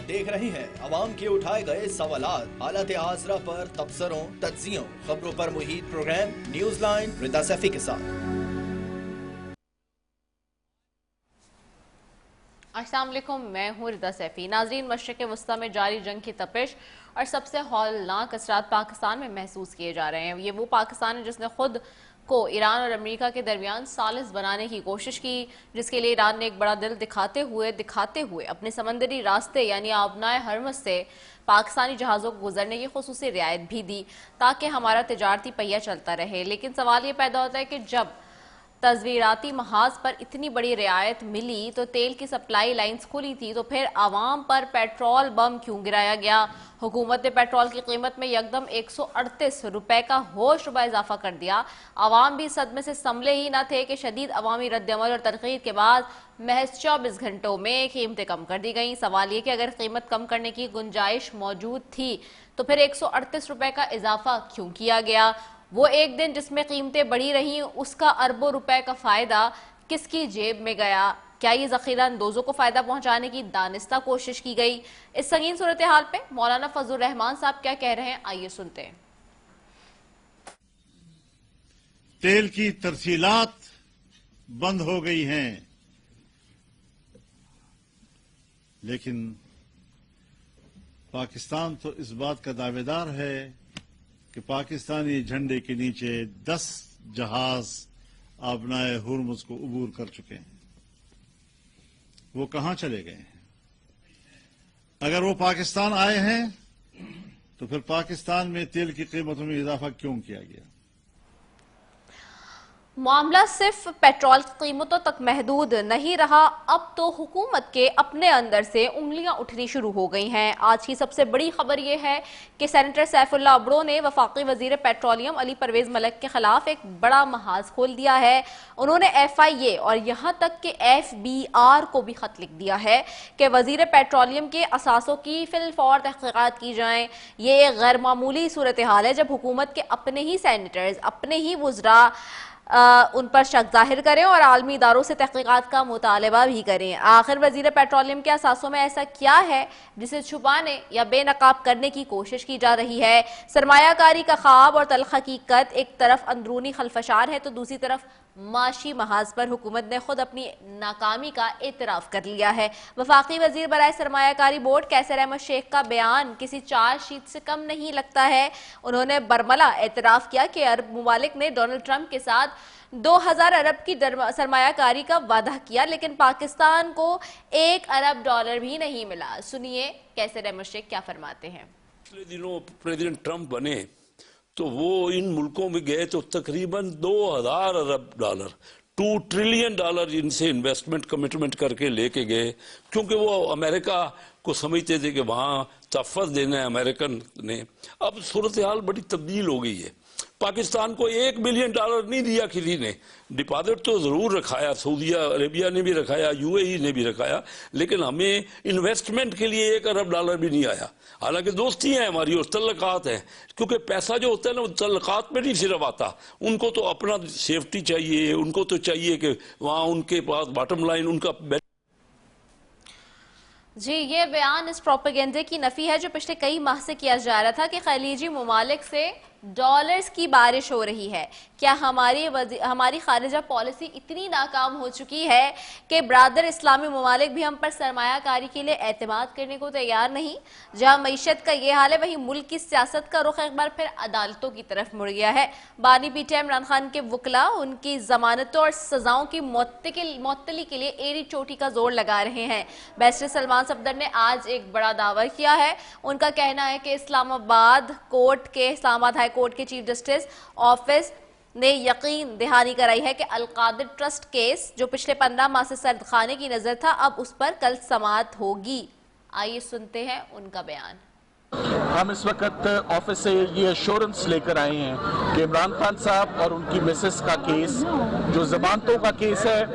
आप देख रहे हैं अवाम के उठाए गए सवालात, हालत हाज़रा पर तबसरों, तज्जियों, खबरों पर मुहित प्रोग्राम न्यूज़ लाइन रिदा सैफी के साथ। अस्सलाम वालेकुम, मैं हूँ रिदा सैफी। नाज़रीन, मशरिक़ वस्ता में जारी जंग की तपिश और सबसे हौलनाक असरात पाकिस्तान में महसूस किए जा रहे हैं। ये वो पाकिस्तान है जिसने खुद को ईरान और अमेरिका के दरमियान सालिस बनाने की कोशिश की, जिसके लिए ईरान ने एक बड़ा दिल दिखाते हुए अपने समंदरी रास्ते यानी आबनाए हरमस से पाकिस्तानी जहाज़ों को गुजरने की खुसूसी रियायत भी दी ताकि हमारा तिजारती पहिया चलता रहे। लेकिन सवाल ये पैदा होता है कि जब तज़वीराती महाज पर इतनी बड़ी रियायत मिली तो तेल की सप्लाई लाइंस खुली थी, तो फिर आवाम पर पेट्रोल बम क्यों गिराया गया? हुकूमत ने पेट्रोल की कीमत में यकदम 138 रुपए का होश रुपए इजाफा कर दिया। आवाम भी सदमे से संभले ही न थे कि शदीद अवामी रद्दअमल और तनकीद के बाद महज 24 घंटों में कीमतें कम कर दी गई। सवाल ये कि अगर कीमत कम करने की गुंजाइश मौजूद थी तो फिर 138 रुपए का इजाफा क्यों किया गया? वो एक दिन जिसमें कीमतें बढ़ी रहीं, उसका अरबों रुपए का फायदा किसकी जेब में गया? क्या ये ज़ख़ीरा अंदोज़ों को फ़ायदा पहुंचाने की दानिस्ता कोशिश की गई? इस संगीन सूरत हाल पे मौलाना फजलुर रहमान साहब क्या कह रहे हैं, आइए सुनते हैं। तेल की तरसीलात बंद हो गई हैं, लेकिन पाकिस्तान तो इस बात का दावेदार है कि पाकिस्तानी झंडे के नीचे 10 जहाज आबनाए हुर्मुज को अबूर कर चुके हैं। वो कहां चले गए हैं? अगर वो पाकिस्तान आए हैं तो फिर पाकिस्तान में तेल की कीमतों में इजाफा क्यों किया गया? मामला सिर्फ पेट्रोल की कीमतों तक महदूद नहीं रहा, अब तो हुकूमत के अपने अंदर से उंगलियां उठनी शुरू हो गई हैं। आज की सबसे बड़ी खबर यह है कि सेनेटर सैफुल्लाह अब्रो ने वफाकी वजीर पेट्रोलियम अली परवेज मलिक के खिलाफ एक बड़ा महाज खोल दिया है। उन्होंने FIA और यहाँ तक कि FBR को भी खत लिख दिया है कि वजीर पेट्रोलियम के असासों की फिलफौर तहकीकात की जाएं। ये एक गैर मामूली सूरत हाल है जब हुकूमत के अपने ही सेनेटर्स, अपने ही वुज़रा उन पर शक जाहिर करें और आलमी इदारों से तहकीकात का मुतालबा भी करें। आखिर वजीर पेट्रोलियम के असासों में ऐसा क्या है जिसे छुपाने या बेनकाब करने की कोशिश की जा रही है? सरमायाकारी का ख्वाब और तल्ख हकीकत, एक तरफ अंदरूनी खलफशार है तो दूसरी तरफ माशी महाज पर हुकूमत ने खुद अपनी नाकामी का एतराफ़ कर लिया है। वफाकी वजीर बराए सरमायाकारी बोर्ड कैसर अहमद शेख का बयान किसी चार्जशीट से कम नहीं लगता है। उन्होंने बरमला एतराफ़ किया कि अरब मुमालिक ने डोनाल्ड ट्रंप के साथ 2000 अरब की सरमायाकारी का वादा किया, लेकिन पाकिस्तान को $1 अरब भी नहीं मिला। सुनिए कैसर अहमद शेख क्या फरमाते हैं। पिछले दिनों प्रेसिडेंट ट्रंप बने तो वो इन मुल्कों में गए तो तकरीबन 2000 अरब डॉलर, $2 ट्रिलियन इनसे इन्वेस्टमेंट कमिटमेंट करके लेके गए, क्योंकि वो अमेरिका को समझते थे कि वहाँ तहफ़्फ़ुज़ देना है अमेरिकन ने। अब सूरत हाल बड़ी तब्दील हो गई है। पाकिस्तान को $1 बिलियन नहीं दिया किसी ने, डिपॉजिट तो ज़रूर रखाया, सऊदी अरेबिया ने भी रखाया, UAE ने भी रखाया, लेकिन हमें इन्वेस्टमेंट के लिए $1 अरब भी नहीं आया। हालांकि दोस्ती है हमारी और तल्लकात हैं, क्योंकि पैसा जो होता है ना वो तल्लकात में नहीं सिर्फ आता, उनको तो अपना सेफ्टी चाहिए, उनको तो चाहिए कि वहाँ उनके पास बॉटम लाइन उनका। जी, ये बयान इस प्रोपेगेंडे की नफी है जो पिछले कई माह से किया जा रहा था कि खलीजी ममालिक से डॉलर्स की बारिश हो रही है। क्या हमारी खारिजा पॉलिसी इतनी नाकाम हो चुकी है कि ब्रादर इस्लामी ममालिक भी हम पर सरमायाकारी के लिए एतमाद करने को तैयार नहीं? जहां मईशत का ये हाल है वहीं मुल्क की सियासत का रुख एक बार फिर अदालतों की तरफ मुड़ गया है। बानी पीटे इमरान खान के वकला उनकी जमानतों और सजाओं की मुअत्तली के लिए एड़ी चोटी का जोर लगा रहे हैं। बैरिस्टर सलमान सफदर ने आज एक बड़ा दावा किया है। उनका कहना है कि इस्लामाबाद हाई कोर्ट के चीफ जस्टिस ऑफिस ने यकीन दहानी कराई है कि अलकादिर ट्रस्ट केस जो पिछले 15 माह से सर्द खाने की नजर था, अब उस पर कल समाअत होगी। आइए सुनते हैं उनका बयान। हम इस वक्त ऑफिस से ये एश्योरेंस लेकर आए हैं कि इमरान खान साहब और उनकी मिसेस का केस, जो जमानतों का केस है,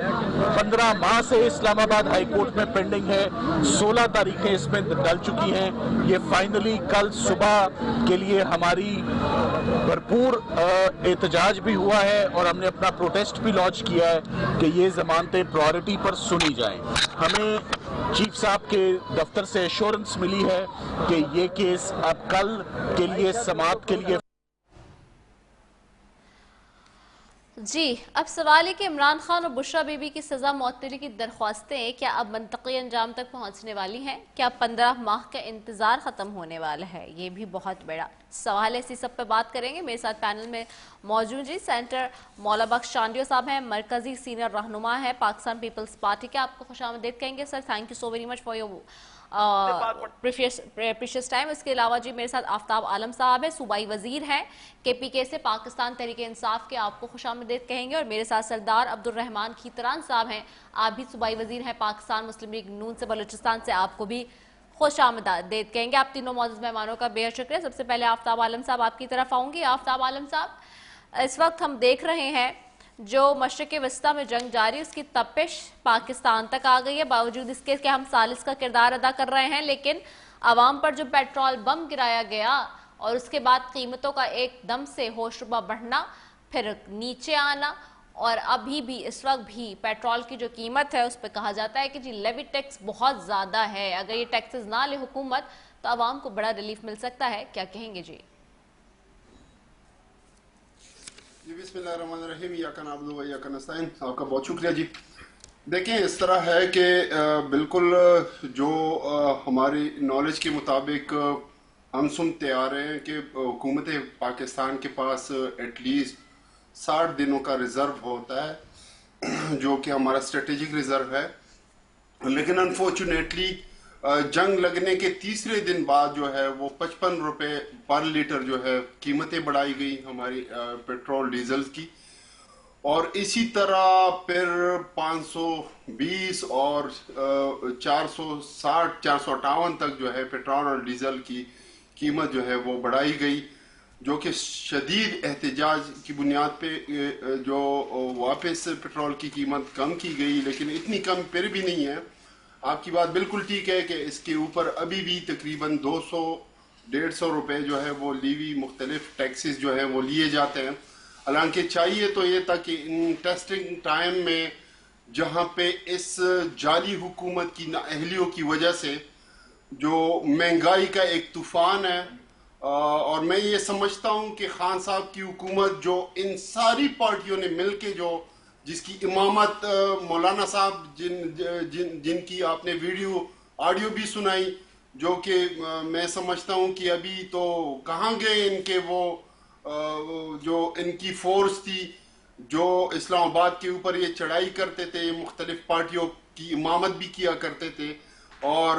15 माह से इस्लामाबाद हाई कोर्ट में पेंडिंग है। 16 तारीखें इसमें डल चुकी हैं। ये फाइनली कल सुबह के लिए हमारी भरपूर एहतजाज भी हुआ है और हमने अपना प्रोटेस्ट भी लॉन्च किया है कि ये जमानतें प्रायोरिटी पर सुनी जाएं। हमें चीफ साहब के दफ्तर से एश्योरेंस मिली है कि ये केस अब कल के लिए समाअत के लिए। जी, अब सवाल है कि इमरान खान और बुशरा बीबी की सज़ा मौतली की दरख्वास्तें क्या अब मंतकी अंजाम तक पहुंचने वाली हैं? क्या 15 माह का इंतज़ार ख़त्म होने वाला है? ये भी बहुत बड़ा सवाल है। इसी सब पे बात करेंगे। मेरे साथ पैनल में मौजूद जी सेंटर मौला बख्श चांडियो साहब हैं, मरकजी सीनियर रहनुमा है पाकिस्तान पीपल्स पार्टी के। आपको खुशामदीद कहेंगे sir, thank you so very much for your precious time. इसके अलावा जी मेरे साथ आफ्ताब आलम साहब है, सूबाई वजीर हैं KPK से, पाकिस्तान तहरीक इंसाफ के। आपको खुशामदीद कहेंगे। और मेरे साथ सरदार अब्दुल रहमान खीतरान साहब हैं, आप भी सूबाई वजीर हैं पाकिस्तान मुस्लिम लीग नून से बलूचिस्तान से। आपको भी खुशामदीद कहेंगे। आप तीनों मौजूद मेहमानों का बेहद शुक्रिया। सबसे पहले आफ्ताब आलम साहब आपकी तरफ आऊंगी। आफ्ताब आलम साहब, इस वक्त हम देख रहे हैं जो मशरिक़ वस्ता में जंग जारी, उसकी तपिश पाकिस्तान तक आ गई है। बावजूद इसके कि हम सालिस का किरदार अदा कर रहे हैं, लेकिन आवाम पर जो पेट्रोल बम गिराया गया और उसके बाद कीमतों का एकदम से होशरुबा बढ़ना, फिर नीचे आना, और अभी भी इस वक्त भी पेट्रोल की जो कीमत है उस पर कहा जाता है कि जी लेवी टैक्स बहुत ज़्यादा है, अगर ये टैक्सेस ना ले हुकूमत तो आवाम को बड़ा रिलीफ मिल सकता है। क्या कहेंगे जी? बिस्मिल्लाहिर्रहमानिर्रहीम, इय्याका नअबुदु व इय्याका नस्तईन। आपका बहुत शुक्रिया जी। देखें, इस तरह है कि बिल्कुल जो हमारी नॉलेज के मुताबिक हम सुनते आ रहे हैं कि हुकूमत पाकिस्तान के पास एटलीस्ट 60 दिनों का रिज़र्व होता है, जो कि हमारा स्ट्रेटेजिक रिज़र्व है। लेकिन अनफॉर्चुनेटली जंग लगने के तीसरे दिन बाद जो है वो 55 रुपये पर लीटर जो है कीमतें बढ़ाई गई हमारी पेट्रोल डीजल की, और इसी तरह फिर 520 और 460 458 तक जो है पेट्रोल और डीजल की कीमत जो है वो बढ़ाई गई, जो कि शदीद एहतजाज की बुनियाद पे जो वापस पेट्रोल की कीमत कम की गई, लेकिन इतनी कम फिर भी नहीं है। आपकी बात बिल्कुल ठीक है कि इसके ऊपर अभी भी तकरीबन 200-150 रुपये जो है वो लीवी मुख्तलिफ टैक्सेस जो है वो लिए जाते हैं। हालांकि चाहिए तो ये था कि इन टेस्टिंग टाइम में जहाँ पे इस जाली हुकूमत की नाअहलियों की वजह से जो महंगाई का एक तूफान है, और मैं ये समझता हूँ कि खान साहब की हुकूमत जो इन सारी पार्टियों ने मिल के जो जिसकी इमामत मौलाना साहब जिनकी आपने ऑडियो भी सुनाई, जो कि मैं समझता हूँ कि अभी तो कहाँ गए इनके वो जो इनकी फोर्स थी जो इस्लामाबाद के ऊपर ये चढ़ाई करते थे, मुख्तलिफ पार्टियों की इमामत भी किया करते थे और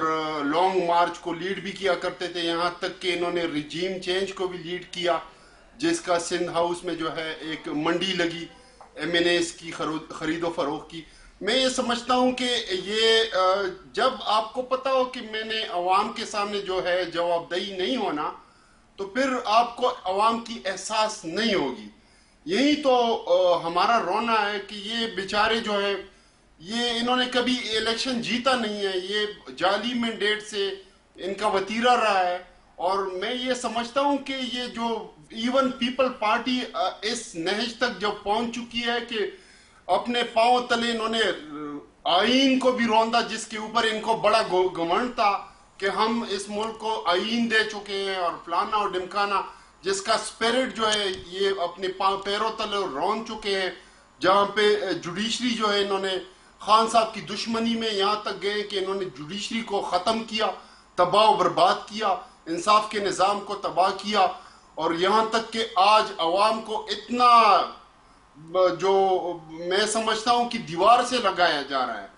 लॉन्ग मार्च को लीड भी किया करते थे, यहाँ तक कि इन्होंने रिजीम चेंज को भी लीड किया, जिसका सिंध हाउस में जो है एक मंडी लगी MNAs की खरीदो फरोख्त की। मैं ये समझता हूँ कि ये जब आपको पता हो कि मैंने अवाम के सामने जो है जवाबदेही नहीं होना, तो फिर आपको अवाम की एहसास नहीं होगी। यही तो हमारा रोना है कि ये बेचारे जो है ये इन्होंने कभी इलेक्शन जीता नहीं है, ये जाली मैंडेट से इनका वतीरा रहा है। और मैं ये समझता हूँ कि ये जो इवन पीपल पार्टी इस नहज तक जब पहुंच चुकी है कि अपने पांव तले इन्होंने आईन को भी रौंदा, जिसके ऊपर इनको बड़ा घमंड था कि हम इस मुल्क को आईन दे चुके हैं और फलाना और ढिमकाना, जिसका स्पिरिट जो है ये अपने पैरों तले रौंद चुके हैं। जहाँ पे जुडिशरी जो है इन्होंने खान साहब की दुश्मनी में यहाँ तक गए कि इन्होंने जुडिशरी को ख़त्म किया, तबाह बर्बाद किया, इंसाफ के निज़ाम को तबाह किया, और यहाँ तक कि आज अवाम को इतना जो मैं समझता हूँ कि दीवार से लगाया जा रहा है।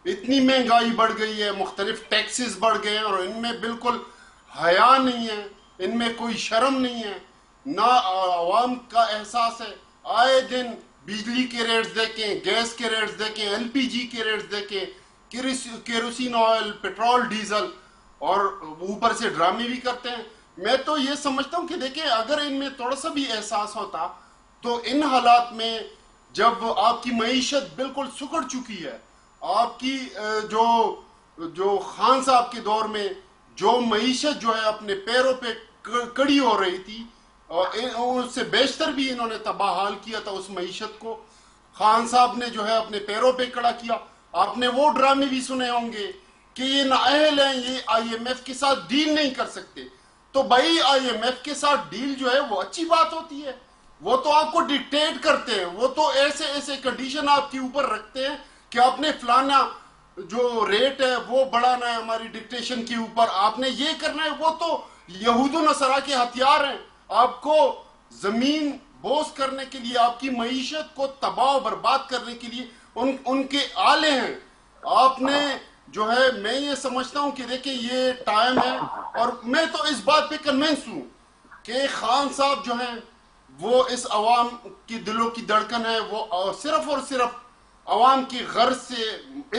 इतनी महंगाई बढ़ गई है, मुख्तलिफ टैक्सेस बढ़ गए हैं और इनमें बिल्कुल हया नहीं है, इनमें कोई शर्म नहीं है, ना अवाम का एहसास है। आए दिन बिजली के रेट्स देखें, गैस के रेट्स देखें, LPG के रेट्स देखें, केरोसिन ऑयल, पेट्रोल, डीजल, और ऊपर से ड्रामे भी करते हैं। मैं तो ये समझता हूँ कि देखिए, अगर इनमें थोड़ा सा भी एहसास होता तो इन हालात में जब आपकी मईशत बिल्कुल सुकड़ चुकी है, आपकी जो खान साहब के दौर में जो मईशत जो है अपने पैरों पे कड़ी हो रही थी, और उससे बेशतर भी इन्होंने तबाहाल किया था उस मईशत को। खान साहब ने जो है अपने पैरों पे खड़ा किया। आपने वो ड्रामे भी सुने होंगे کہ یہ نااہل ہیں, یہ IMF کے ساتھ ڈیل نہیں کر سکتے. تو بھائی IMF کے ساتھ ڈیل جو ہے وہ اچھی بات ہوتی ہے, وہ تو آپ کو ڈکٹیٹ کرتے ہیں, وہ تو ایسے کنڈیشن آپ کے اوپر رکھتے ہیں کہ آپ نے فلانا جو ریٹ ہے وہ بڑھانا ہے ہماری ڈکٹیشن کے اوپر, آپ نے یہ کرنا ہے. وہ تو یہود و نصارہ کے ہتھیار ہیں آپ کو زمین بوس کرنے کے لیے, آپ کی معیشت کو تباہ و برباد کرنے کے لیے ان کے آلے ہیں. آپ نے جو ہے, میں یہ سمجھتا ہوں کہ دیکھیں یہ ٹائم ہے, اور میں تو اس بات پہ کنونس ہوں کہ خان صاحب جو ہیں وہ اس عوام کی دلوں کی دھڑکن ہے, وہ صرف اور صرف عوام کی غرض سے,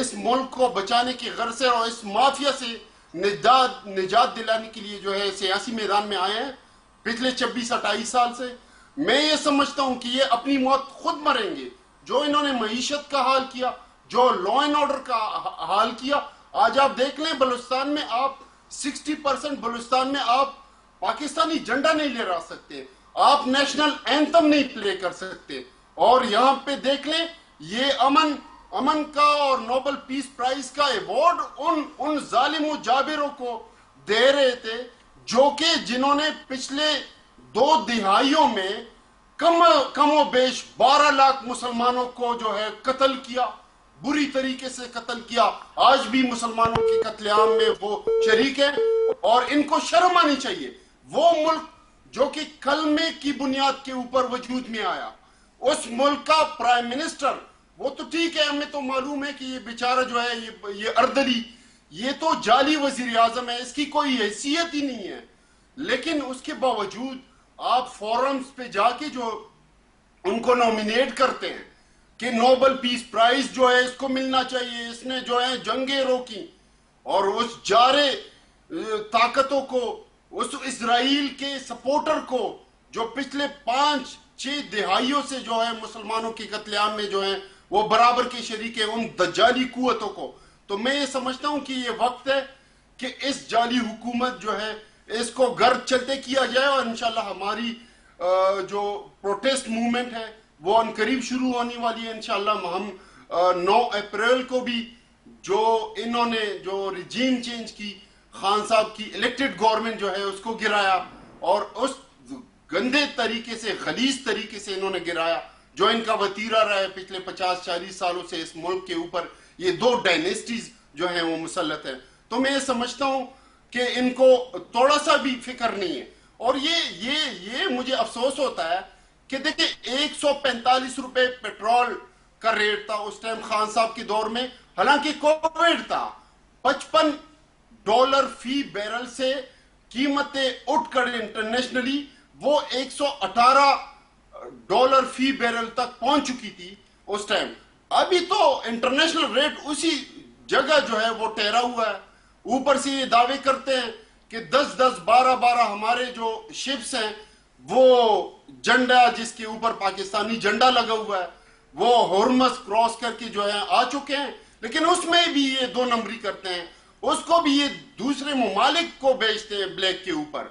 اس ملک کو بچانے کی غرض سے اور اس مافیا سے نجات دلانے کے لیے جو ہے سیاسی میدان میں آئے ہیں پچھلے 26-28 سال سے. میں یہ سمجھتا ہوں کہ یہ اپنی موت خود مریں گے. جو انہوں نے معیشت کا حال کیا, جو لا اینڈ آرڈر کا حال کیا, آج آپ دیکھ لیں بلوچستان میں آپ 60% بلوچستان میں آپ پاکستانی جھنڈا نہیں لہرا سکتے, آپ نیشنل اینتھم نہیں پلے کر سکتے. اور یہاں پہ دیکھ لیں یہ امن کا اور نوبل پیس پرائز کا ایوارڈ ان ظالم و جابروں کو دے رہے تھے جو کہ جنہوں نے پچھلے 2 دہائیوں میں کم و بیش 12 لاکھ مسلمانوں کو جو ہے قتل کیا, بری طریقے سے قتل کیا. آج بھی مسلمانوں کے قتل عام میں وہ شریک ہیں, اور ان کو شرم آنی چاہیے. وہ ملک جو کہ کلمے کی بنیاد کے اوپر وجود میں آیا, اس ملک کا پرائم منسٹر, وہ تو ٹھیک ہے, ہمیں تو معلوم ہے کہ یہ بیچارہ جو ہے یہ اردلی, یہ تو جعلی وزیر اعظم ہے, اس کی کوئی حیثیت ہی نہیں ہے. لیکن اس کے باوجود آپ فورمز پہ جا کے جو ان کو نومینیٹ کرتے ہیں کہ نوبل پیس پرائز جو ہے اس کو ملنا چاہیے, اس نے جو ہے جنگیں روکی, اور اس جارے طاقتوں کو, اس اسرائیل کے سپورٹر کو جو پچھلے 5-6 دہائیوں سے جو ہے مسلمانوں کے قتل عام میں جو ہے وہ برابر کے شریک ہیں, ان دجالی قوتوں کو. تو میں یہ سمجھتا ہوں کہ یہ وقت ہے کہ اس جعلی حکومت جو ہے اس کو گھر چلتے کیا جائے, اور انشاءاللہ ہماری جو پروٹیسٹ موومنٹ ہے وہ ان قریب شروع ہونے والی ہے. انشاءاللہ ہم 9 اپریل کو بھی جو انہوں نے جو ریجیم چینج کی, خان صاحب کی الیکٹڈ گورنمنٹ جو ہے اس کو گرایا, اور اس گندے طریقے سے, غلیظ طریقے سے انہوں نے گرایا جو ان کا وتیرہ رہا ہے پچھلے 50-40 سالوں سے اس ملک کے اوپر. یہ 2 ڈائنیسٹیز جو ہیں وہ مسلط ہیں. تو میں یہ سمجھتا ہوں کہ ان کو تھوڑا سا بھی فکر نہیں ہے. اور یہ مجھے افسوس ہوتا ہے کہ دیکھیں 145 روپے پیٹرول کا ریٹ تھا اس ٹائم خان صاحب کے دور میں, حالانکہ کووڈ تھا. $55 فی بیرل سے قیمتیں اٹھ کر انٹرنیشنلی وہ $118 فی بیرل تک پہنچ چکی تھی اس ٹائم. ابھی تو انٹرنیشنل ریٹ اسی جگہ جو ہے وہ ٹھہرا ہوا ہے. اوپر سے یہ دعوے کرتے ہیں کہ 10-10, 12-12 ہمارے جو شپس ہیں وہ جھنڈا جس کے اوپر پاکستانی جھنڈا لگا ہوا ہے وہ ہورمز کراس کر کے جو ہے آ چکے ہیں, لیکن اس میں بھی یہ 2 نمبری کرتے ہیں, اس کو بھی یہ دوسرے ممالک کو بیچتے ہیں بلیک کے اوپر.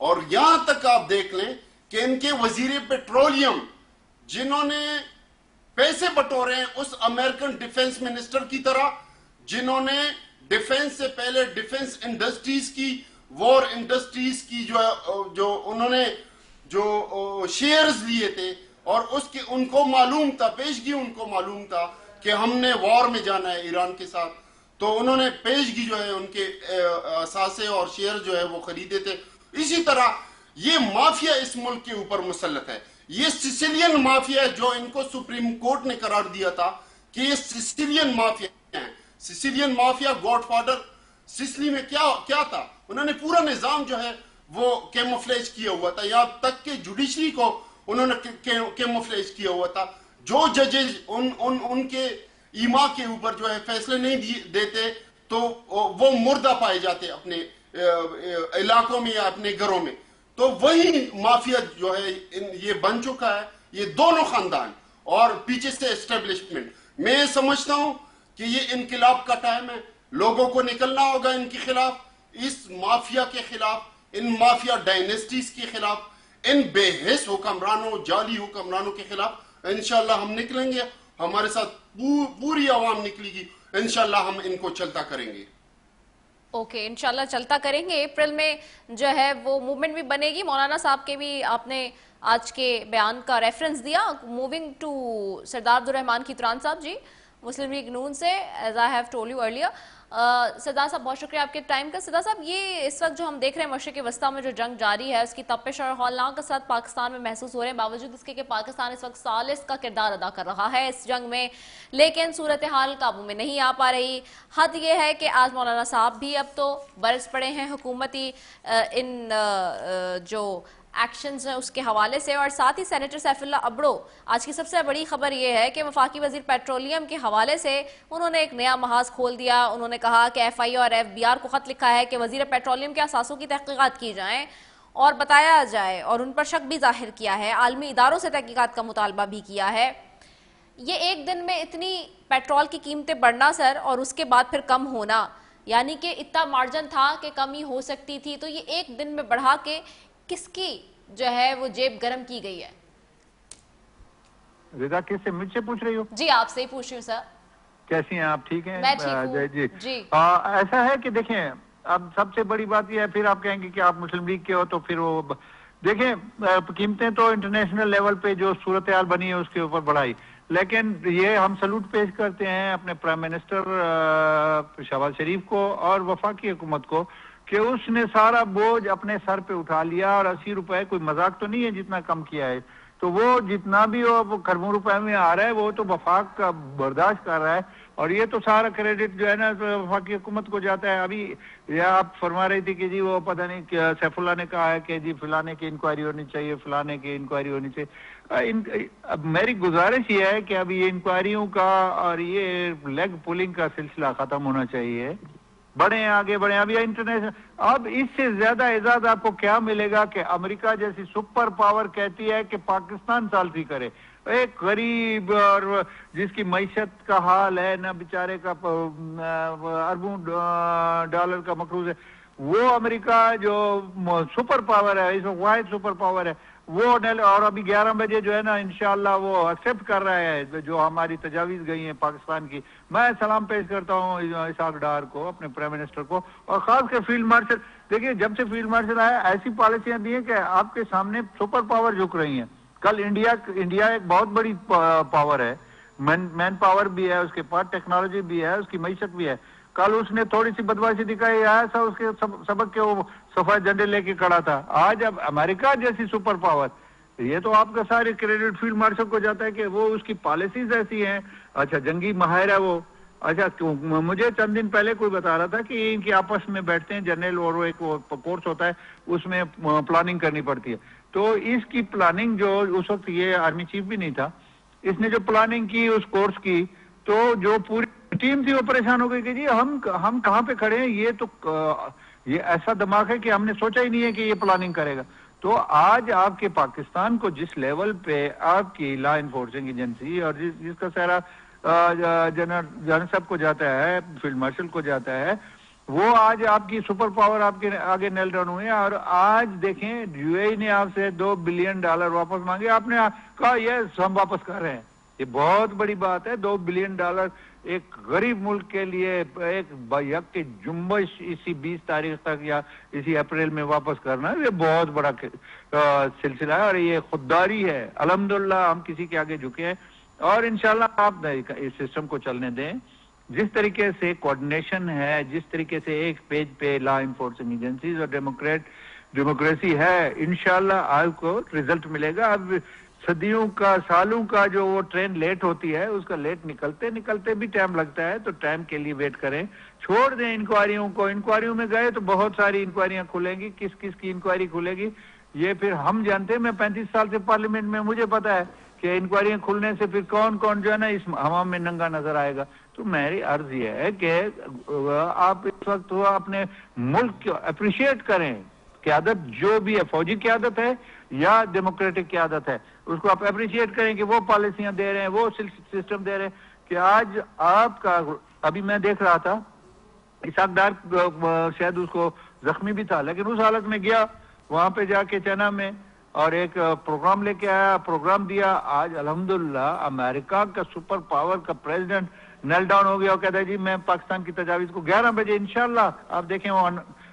اور یہاں تک آپ دیکھ لیں کہ ان کے وزیر پیٹرولیم جنہوں نے پیسے بٹورے ہیں اس امریکن ڈیفنس منسٹر کی طرح, جنہوں نے ڈیفنس سے پہلے ڈیفنس انڈسٹریز کی, وار انڈسٹریز کی جو انہوں نے جو شیئرز لیے تھے, اور اس کے ان کو معلوم تھا, پیشگی ان کو معلوم تھا کہ ہم نے وار میں جانا ہے ایران کے ساتھ, تو انہوں نے پیشگی جو ہے ان کے اثاثے اور شیئر جو ہے وہ خریدے تھے. اسی طرح یہ مافیا اس ملک کے اوپر مسلط ہے. یہ سسیلین مافیا ہے جو ان کو سپریم کورٹ نے قرار دیا تھا کہ یہ سسیلین مافیا ہیں. Sicilian mafia God father Sicily میں کیا تھا, انہوں نے پورا نظام جو ہے وہ کیموفلیج کیا ہوا تھا, یہاں تک کہ جوڈیشری کو انہوں نے کیموفلیج کیا ہوا تھا. جو ججز ان کے ایما کے اوپر جو ہے فیصلے نہیں دیتے تو وہ مردہ پائے جاتے اپنے علاقوں میں یا اپنے گھروں میں. تو وہی مافیا جو ہے یہ بن چکا ہے, یہ دونوں خاندان اور پیچھے سے اسٹیبلشمنٹ. میں سمجھتا ہوں کہ یہ انقلاب کا ٹائم ہے, لوگوں کو نکلنا ہوگا ان کے خلاف, اس مافیا کے خلاف, ان مافیا ڈائنیسٹیز کے خلاف, ان بے حس حکمرانوں, جعلی حکمرانوں کے خلاف. انشاءاللہ ہم نکلیں گے, ہمارے ساتھ پوری عوام نکلے گی, انشاءاللہ ہم ان کو چلتا کریں گے. اوکے انشاءاللہ چلتا کریں گے. اپریل میں جو ہے وہ موومنٹ بھی بنے گی. مولانا صاحب کے بھی آپ نے آج کے بیان کا ریفرنس دیا. موونگ ٹو سردار عبدالرحمان کھیتران صاحب جی مسلم لیگ نون سے, as I have told you earlier. سردار صاحب بہت شکریہ آپ کے ٹائم کا. سردار صاحب یہ اس وقت جو ہم دیکھ رہے ہیں مشرق وسطیٰ میں جو جنگ جاری ہے اس کی تپش اور ہولناک اثرات پاکستان میں محسوس ہو رہے ہیں, باوجود اس کے کہ پاکستان اس وقت ثالث کا کردار ادا کر رہا ہے اس جنگ میں, لیکن صورتحال قابو میں نہیں آ پا رہی. حد یہ ہے کہ آج مولانا صاحب بھی اب تو برس پڑے ہیں حکومتی ان جو ایکشنز ہیں اس کے حوالے سے, اور ساتھ ہی سینیٹر سیف اللہ ابڑو آج کی سب سے بڑی خبر یہ ہے کہ وفاقی وزیر پیٹرولیم کے حوالے سے انہوں نے ایک نیا محاذ کھول دیا. انہوں نے کہا کہ ایف آئی اور ایف بی آر کو خط لکھا ہے کہ وزیر پیٹرولیم کے اثاثوں کی تحقیقات کی جائیں اور بتایا جائے, اور ان پر شک بھی ظاہر کیا ہے. عالمی اداروں سے تحقیقات کا مطالبہ بھی کیا ہے. یہ ایک دن میں اتنی پیٹرول کی قیمتیں بڑھنا سر, اور اس کے بعد پھر کم ہونا, یعنی کہ اتنا مارجن تھا کہ کمی ہو سکتی تھی, تو یہ ایک دن میں بڑھا کے کس کی جو ہے وہ جیب گرم کی گئی ہے؟ رضا کس سے, مجھ سے پوچھ رہی ہو؟ جی آپ سے ہی پوچھ رہی ہوں سر. کیسی ہیں آپ, ٹھیک ہیں؟ میں ٹھیک ہوں جی. ایسا ہے کہ دیکھیں اب سب سے بڑی بات یہ ہے, پھر آپ کہیں گے کہ آپ مسلم لیگ کے ہو تو پھر وہ دیکھیں قیمتیں تو انٹرنیشنل لیول پہ جو صورتحال بنی ہے اس کے اوپر بڑھائی, لیکن یہ ہم سلوٹ پیش کرتے ہیں اپنے پرائم منسٹر شہباز شریف کو اور وفاقی حکومت کو کہ اس نے سارا بوجھ اپنے سر پہ اٹھا لیا, اور 80 روپے کوئی مذاق تو نہیں ہے جتنا کم کیا ہے, تو وہ جتنا بھی وہ کروڑوں روپے میں آ رہا ہے وہ تو وفاق کا برداشت کر رہا ہے, اور یہ تو سارا کریڈٹ جو ہے نا وفاقی حکومت کو جاتا ہے. ابھی یہ آپ فرما رہی تھی کہ جی وہ پتہ نہیں سیف اللہ نے کہا ہے کہ جی فلانے کی انکوائری ہونی چاہیے, فلانے کی انکوائری ہونی چاہیے. میری گزارش یہ ہے کہ اب یہ انکوائریوں کا اور یہ لیگ پولنگ کا سلسلہ ختم ہونا چاہیے, بڑھیں آگے بڑھیں. اب یہ انٹرنیشنل, اب اس سے زیادہ اعزاز آپ کو کیا ملے گا کہ امریکہ جیسی سپر پاور کہتی ہے کہ پاکستان ثالثی کرے. ایک غریب اور جس کی معیشت کا حال ہے نہ بیچارے کا اربوں ڈالر کا مقروض ہے, وہ امریکہ جو سپر پاور ہے, اس واحد سپر پاور ہے, وہ اور ابھی 11 بجے جو ہے نا انشاءاللہ وہ ایکسپٹ کر رہا ہے جو ہماری تجاویز گئی ہیں پاکستان کی. میں سلام پیش کرتا ہوں اسحاق ڈار کو, اپنے پرائم منسٹر کو, اور خاص کر فیلڈ مارشل. دیکھیے جب سے فیلڈ مارشل آیا ایسی پالیسیاں دی ہیں کہ آپ کے سامنے سپر پاور جھک رہی ہیں. کل انڈیا ایک بہت بڑی پاور ہے, مین پاور بھی ہے, اس کے پاس ٹیکنالوجی بھی ہے, اس کی معیشت بھی ہے. کل اس نے تھوڑی سی بدماشی دکھائی, آیا تھا اس کے سبق کے وہ سفید جھنڈے لے کے کھڑا تھا. آج اب امریکہ جیسی سپر پاور, یہ تو آپ کا سارے کریڈٹ فیلڈ مارشل کو جاتا ہے کہ وہ اس کی پالیسیز ایسی ہیں. اچھا جنگی ماہر ہے وہ. اچھا مجھے چند دن پہلے کوئی بتا رہا تھا کہ ان کی آپس میں بیٹھتے ہیں جنرل, اور وہ ایک کورس ہوتا ہے اس میں پلاننگ کرنی پڑتی ہے. تو اس کی پلاننگ جو اس وقت یہ آرمی چیف بھی نہیں تھا, اس نے جو پلاننگ کی اس کورس کی, تو جو پوری ٹیم تھی وہ پریشان ہو گئی کہ جی ہم کہاں پہ کھڑے ہیں, یہ ایسا دماغ ہے کہ ہم نے سوچا ہی نہیں ہے کہ یہ پلاننگ کرے گا. تو آج آپ کے پاکستان کو جس لیول پہ آپ کی لا انفورسنگ ایجنسی اور جس کا سہرا جنرل صاحب کو جاتا ہے, فیلڈ مارشل کو جاتا ہے, وہ آج آپ کی سپر پاور آپ کے آگے نیل ڈاؤن ہوئے ہیں. اور آج دیکھیں یو اے ای نے آپ سے $2 بلین واپس مانگے, آپ نے کہا یہ ہم واپس کر رہے ہیں. یہ بہت بڑی بات ہے. $2 بلین ایک غریب ملک کے لیے ایک یک جنبش اسی 20 تاریخ تک یا اسی اپریل میں واپس کرنا, یہ بہت بڑا سلسلہ ہے, اور یہ خودداری ہے. الحمدللہ ہم کسی کے آگے جھکے ہیں, اور انشاءاللہ آپ اس سسٹم کو چلنے دیں. جس طریقے سے کوارڈینیشن ہے, جس طریقے سے ایک پیج پہ لا انفورسنگ ایجنسیز اور ڈیموکریسی ہے, انشاءاللہ آپ کو رزلٹ ملے گا. اب صدیوں کا, سالوں کا جو وہ ٹرین لیٹ ہوتی ہے, اس کا لیٹ نکلتے بھی ٹائم لگتا ہے, تو ٹائم کے لیے ویٹ کریں, چھوڑ دیں انکوائریوں کو. انکوائریوں میں گئے تو بہت ساری انکوائریاں کھلیں گی, کس کی انکوائری کھلے گی یہ پھر ہم جانتے ہیں. میں 35 سال سے پارلیمنٹ میں, مجھے پتا ہے کہ انکوائریاں کھلنے سے پھر کون جو ہے نا اس ہوا میں ننگا نظر آئے گا. تو میری عرض یہ ہے کہ آپ اس وقت اپنے ملک کو اپریشیٹ کریں. قیادت جو بھی ہے, فوجی قیادت ہے یا ڈیموکریٹک قیادت ہے, اس کو آپ اپریشیٹ کریں کہ وہ پالیسیاں دے رہے ہیں, وہ سسٹم دے رہے ہیں. کہ آج آپ کا, ابھی میں دیکھ رہا تھا اسحاق ڈار شاید اس کو زخمی بھی تھا, لیکن اس حالت میں گیا وہاں پہ جا کے چنا میں, اور ایک پروگرام لے کے آیا, پروگرام دیا. آج الحمدللہ امریکہ کا سپر پاور کا پریزیڈنٹ नेल डाउन हो गया, वो कहता है जी मैं पाकिस्तान की तजावीज को 11 बजे इंशाल्लाह, आप देखें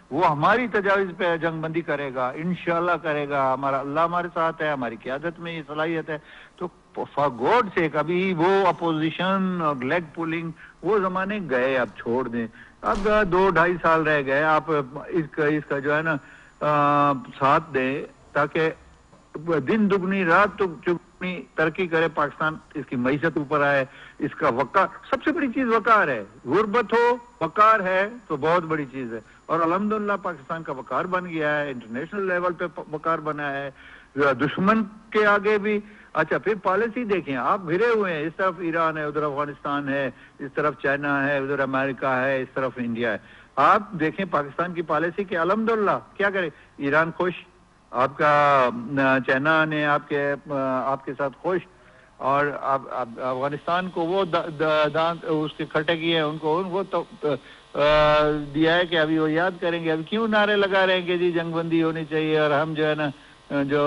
वो हमारी तजावीज पे जंगबंदी करेगा, इंशाल्लाह करेगा, हमारा अल्लाह हमारे साथ है, हमारी क़यादत में ये सलाहियत है। तो फॉर गॉड से कभी वो अपोजिशन और लेग पुलिंग वो जमाने गए, अब छोड़ दें। अब 2-2.5 साल रह गए, आप इसका जो है ना साथ दें ताकि दिन दुगनी रात चुगनी तरक्की करे पाकिस्तान, इसकी मईशत ऊपर आए, इसका वक़ार, सबसे बड़ी चीज वक़ार है। गुर्बत हो वक़ार है तो बहुत बड़ी चीज है, और अल्हम्दुलिल्लाह पाकिस्तान का वक़ार बन गया है, इंटरनेशनल लेवल पे वक़ार बना है दुश्मन के आगे भी। अच्छा फिर पॉलिसी देखें, आप घिरे हुए हैं, इस तरफ ईरान है, उधर अफगानिस्तान है, इस तरफ चाइना है, उधर अमेरिका है, इस तरफ इंडिया है। आप देखें पाकिस्तान की पॉलिसी के अल्हम्दुलिल्लाह क्या करे, ईरान खुश, आपका चाइना ने आपके साथ खुश, और अफगानिस्तान को वो दांत उसके खटे किए हैं, उनको तो दिया है कि अभी वो याद करेंगे। अभी क्यों नारे लगा रहे हैं कि जी जंगबंदी होनी चाहिए, और हम जो है ना जो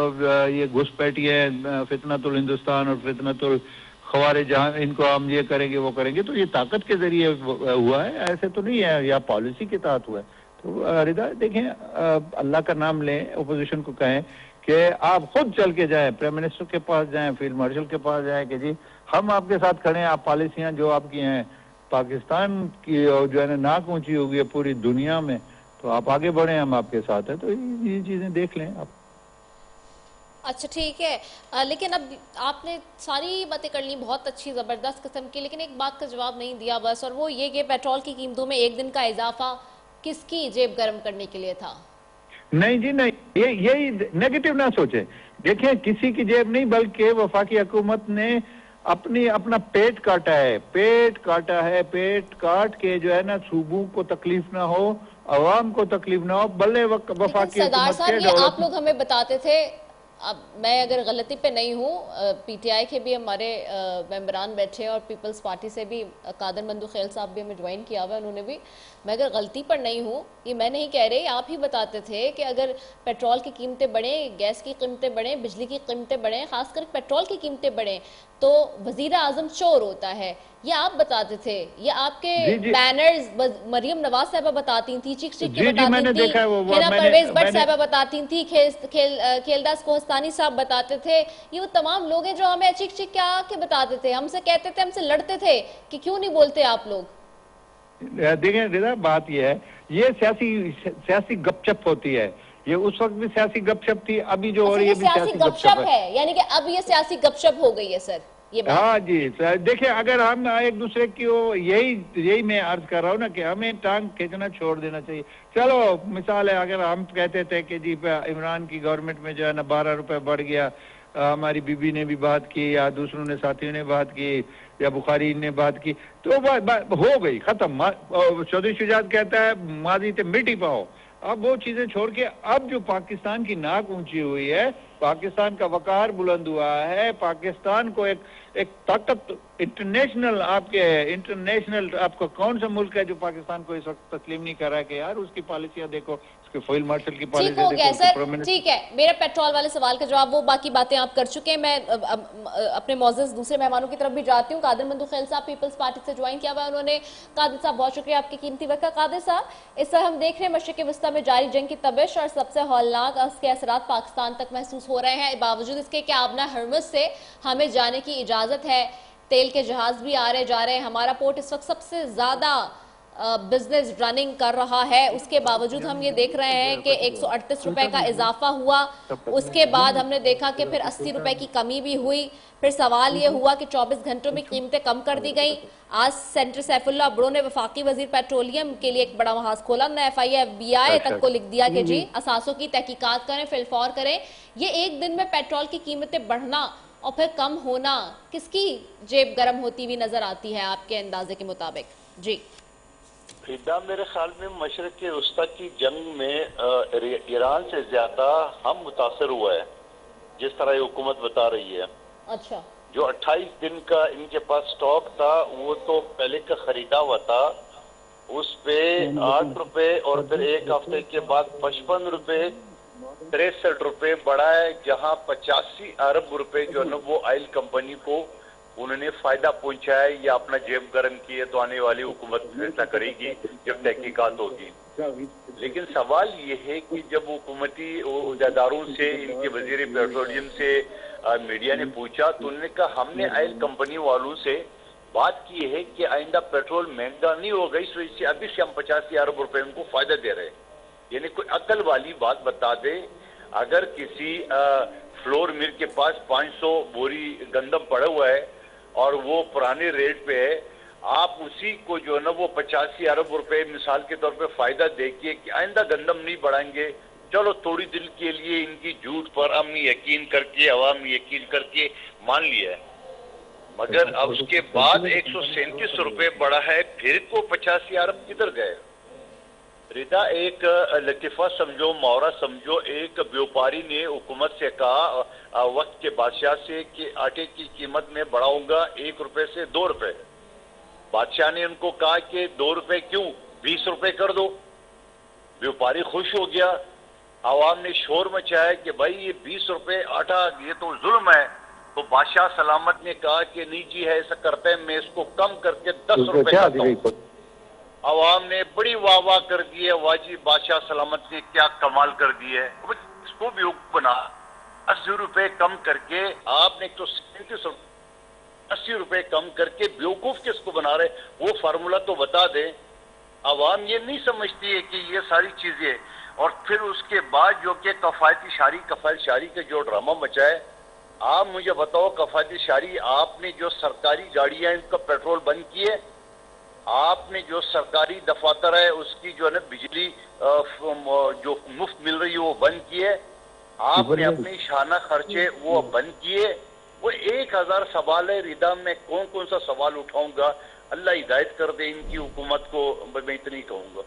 ये घुसपैठी है फितनतुल हिंदुस्तान और फितनतुल खवारिज, जहाँ इनको हम ये करेंगे वो करेंगे, तो ये ताकत के जरिए हुआ है, ऐसे तो नहीं है, या पॉलिसी के तहत हुआ है। तो रिदा देखें, अल्लाह का नाम लें, ओपोजिशन को कहें कि आप खुद चल के जाएं, प्राइम मिनिस्टर के पास जाएं, फील्ड मार्शल के पास जाएं कि जी हम आपके साथ खड़े हैं, आप पॉलिसियां जो आपकी हैं पाकिस्तान की जो है ना नाक ऊंची होगी है पूरी दुनिया में, तो आप आगे बढ़े, हम आपके साथ हैं। तो ये चीजें देख लें आप। अच्छा ठीक है, लेकिन अब आपने सारी बातें कर ली, बहुत अच्छी ज़बरदस्त किस्म की, लेकिन एक बात का जवाब नहीं दिया बस, और वो ये कि पेट्रोल की कीमतों में एक दिन का इजाफा किसकी जेब गर्म करने के लिए था? नहीं जी नहीं, यही नेगेटिव ना सोचे। देखिए किसी की जेब नहीं, बल्कि वफाकी हुकूमत ने अपना पेट काटा है, पेट काट के जो है ना सूबों को तकलीफ ना हो, अवाम को तकलीफ ना हो, भले वफाकी सरदार साहब ये आप लोग हमें बताते थे, अब मैं अगर गलती पे नहीं हूँ, पीटीआई के भी हमारे मेंबरान बैठे और पीपल्स पार्टी से भी कादर मंदू खेल साहब भी हमें ज्वाइन किया हुआ है, उन्होंने भी, मैं अगर गलती पर नहीं हूँ, ये मैं नहीं कह रही, आप ही बताते थे कि अगर पेट्रोल की कीमतें बढ़ें, गैस की कीमतें बढ़ें, बिजली की कीमतें बढ़ें, खासकर पेट्रोल की कीमतें बढ़ें तो वजीर आजम चोर होता है, ये आप बताते थे, ये आपके बैनर्स मरियम नवाज साहबा बताती थी, चीख चीख के बताती थी, हिना परवेज भट्ट साहबा बताती थी, खेलदास कोहस्तानी साहब बताते थे, ये वो तमाम लोग हैं जो हमें चीख चीख के आके बताते थे, हमसे कहते थे, हमसे लड़ते थे कि क्यों नहीं बोलते आप लोग। देखें रिदा, बात ये है, ये सियासी गपशप होती है, ये उस वक्त भी सियासी गपशप थी, अभी जो हो रही है भी सियासी गपशप है, यानी कि अब ये सियासी गपशप हो गई है सर, ये बात। हाँ जी देखिए, अगर हम एक दूसरे की यही मैं अर्ज कर रहा हूँ ना कि हमें टांग खींचना छोड़ देना चाहिए। चलो मिसाल है, अगर हम कहते थे कि जी इमरान की गवर्नमेंट में जो है ना 12 रुपए बढ़ गया, हमारी बीबी ने भी बात की या दूसरों ने साथियों ने बात की या बुखारी ने बात की, तो बात हो गई खत्म। चौधरी शुजात कहता है माजी ते मिट्टी पाओ। अब वो चीजें छोड़ के अब जो पाकिस्तान की नाक ऊंची हुई है, पाकिस्तान का वकार बुलंद हुआ है, पाकिस्तान को एक ताकत इंटरनेशनल आपका कौन सा मुल्क है जो पाकिस्तान को इस वक्त तस्लीम नहीं कर रहा है कि यार उसकी पॉलिसियां देखो, उसके फील्ड मार्शल की पॉलिसी देखो। ठीक हो गया सर, ठीक है, मेरा पेट्रोल वाले सवाल का जवाब, वो बाकी बातें आप कर चुके हैं। मैं अपने मौजूद दूसरे मेहमानों की तरफ भी जाती हूँ। कादिर मंदू खेल साहब पीपल्स पार्टी से ज्वाइन किया हुआ है उन्होंने। कादिर साहब बहुत शुक्रिया आपकी कीमती वक्त का। कादिर साहब, इस तरह हम देख रहे हैं मशरिक़ वस्ता में जारी जंग की तबिश और सबसे हौलनाक उसके असरात पाकिस्तान तक महसूस हो रहे हैं, बावजूद इसके कि आबना हरमुज़ से हमें जाने की इजाज़त है, तेल के जहाज भी आ रहे जा रहे हैं, हमारा पोर्ट इस वक्त सबसे ज़्यादा बिजनेस रनिंग कर रहा है, उसके बावजूद हम ये देख रहे हैं कि 138 रुपए का इजाफा हुआ, उसके बाद हमने देखा कि फिर 80 रुपए की कमी भी हुई, फिर सवाल ये हुआ कि 24 घंटों में कीमतें कम कर दी गई। आज सेनेटर सैफुल्लाह अब्रो ने वफाकी वजीर पेट्रोलियम के लिए एक बड़ा महाज खोला, FIA तक को लिख दिया कि जी असासों की तहकीकात करें, फिलफौर करें। ये एक दिन में पेट्रोल की कीमतें बढ़ना और फिर कम होना किसकी जेब गर्म होती हुई नजर आती है आपके अंदाजे के मुताबिक? जी फिदा, मेरे ख्याल में मशरक़ के वस्ता की जंग में ईरान से ज्यादा हम मुतासर हुआ है, जिस तरह ये हुकूमत बता रही है। अच्छा, जो 28 दिन का इनके पास स्टॉक था वो तो पहले का खरीदा हुआ था, उस पे 8 रुपए और फिर एक हफ्ते के बाद 55 रुपए 63 रुपए बढ़ा है, जहां 85 अरब रुपए जो है ना वो ऑयल कंपनी को उन्होंने फायदा पहुंचाया या अपना जेब गर्म किए तो आने वाली हुकूमत फैसला करेगी जब तहकीकात होगी। लेकिन सवाल ये है कि जब हुकूमती इदारों से, इनके वजीर पेट्रोलियम से मीडिया ने पूछा तो उन्होंने कहा हमने ऑयल कंपनी वालों से बात की है कि आइंदा पेट्रोल महंगा नहीं होगा, इस वजह से अभी से हम 85 अरब रुपए उनको फायदा दे रहे हैं। यानी कोई अकल वाली बात बता दे, अगर किसी फ्लोर मिल के पास 500 बोरी गंदम पड़ा हुआ है और वो पुराने रेट पे है, आप उसी को जो है ना वो 85 अरब रुपए मिसाल के तौर पे फायदा देखिए कि आइंदा गंदम नहीं बढ़ाएंगे, चलो थोड़ी दिल के लिए इनकी झूठ पर हम यकीन करके, अवाम यकीन करके मान लिया है, मगर अब उसके बाद 137 रुपए बढ़ा है, फिर को 85 अरब किधर गए? रिदा एक लतीफा समझो, मुहावरा समझो, एक व्यापारी ने हुकूमत से कहा वक्त के बादशाह से कि आटे की कीमत में बढ़ाऊंगा 1 रुपए से 2 रुपए। बादशाह ने उनको कहा कि 2 रुपए क्यों, 20 रुपए कर दो। व्यापारी खुश हो गया, आवाम ने शोर मचाया कि भाई ये 20 रुपए आटा ये तो जुल्म है। तो बादशाह सलामत ने कहा कि नहीं जी है, ऐसा करते हैं मैं इसको कम करके 10 रुपए करता हूं। आवाम ने बड़ी वाह वाह कर दी है, वाजी बादशाह सलामत ने क्या कमाल कर दी है। इसको भी बना 80 रुपए कम करके आपने 137 80 रुपए कम करके बेवकूफ किसको बना रहे, वो फार्मूला तो बता दें। आवाम ये नहीं समझती है कि ये सारी चीजें, और फिर उसके बाद जो कि कफायत शारी का जो ड्रामा मचा है, आप मुझे बताओ कफायत शारी, आपने जो सरकारी गाड़ियां इनका पेट्रोल बंद किए, आपने जो सरकारी दफातर है उसकी जो है ना बिजली जो मुफ्त मिल रही है वो बंद किए, आपने अपने शाना खर्चे वो बंद किए। वो 1000 सवाल है रिदा, में कौन कौन सा सवाल उठाऊंगा, अल्लाह हिदायत कर दे इनकी हुकूमत को, मैं इतनी कहूंगा।